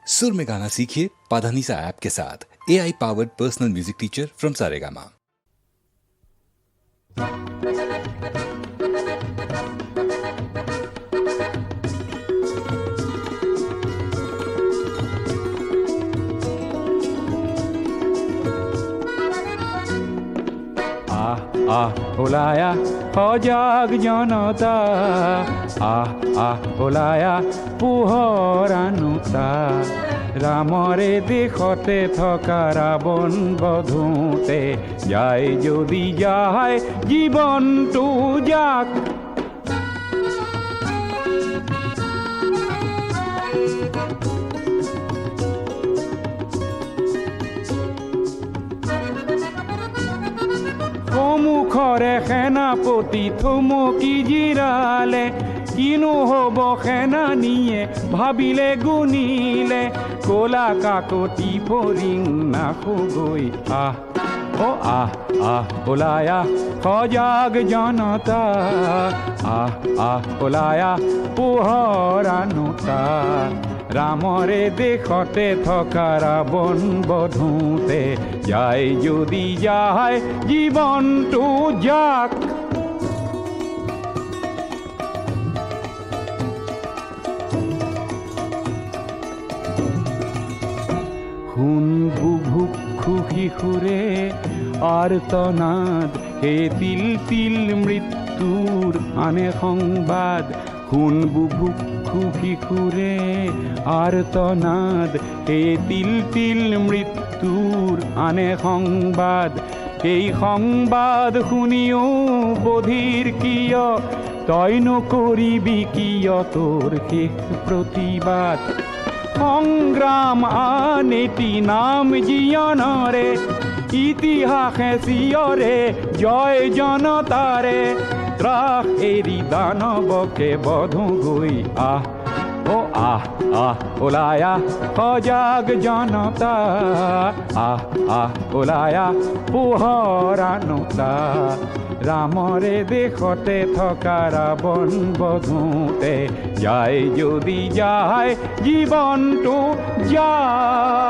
सुर में गाना सीखिए पाधानीसा ऐप के साथ। AI powered personal music teacher from Saregama. ওলায়া সজাগ জনতা ওলায়া পোহৰ আনুতা ৰামৰে দেশতে থকা ৰাৱণ বধোতে যায় যদি যায় জীৱনটো যাক মুখৰে সেনাপতি থমকি জিৰালে কিনো হ'ব সেনানীয়ে ভাবিলে গুণিলে ক'লা কাকতি ফৰিং নাখগৈ ওলায়া সজাগ জনতা ওলায়া পোহৰ আনুতা ৰামৰে দেশতে থকা ৰাৱণ বধোতে যায় যদি যায় জীৱনটো যাক শুন বুভুক্ষু শিশুৰে আৰ্তনাদ হে তিল তিল মৃত্যুৰ আনে সংবাদ শুন বুভুক্ষু শিশুৰে আৰ্তনাদ হে তিল তিল মৃত্যুৰ আনে সংবাদ এই সংবাদ শুনিও বধিৰ কিয় তই নকৰিবি কিয় তোৰ শেষ প্ৰতিবাদ সংগ্ৰাম আনেতি নাম জীয়নৰে ইতিহাসে চিয়ৰে জয় জনতাৰে ত্ৰাস এৰি দানৱকে বধো গৈ ওলায়া সজাগ জনতা ওলায়া পোহৰ আনুতা ৰামৰে দেশতে থকা ৰাৱণ বধোতে যায় যদি যায় জীৱনটো যায়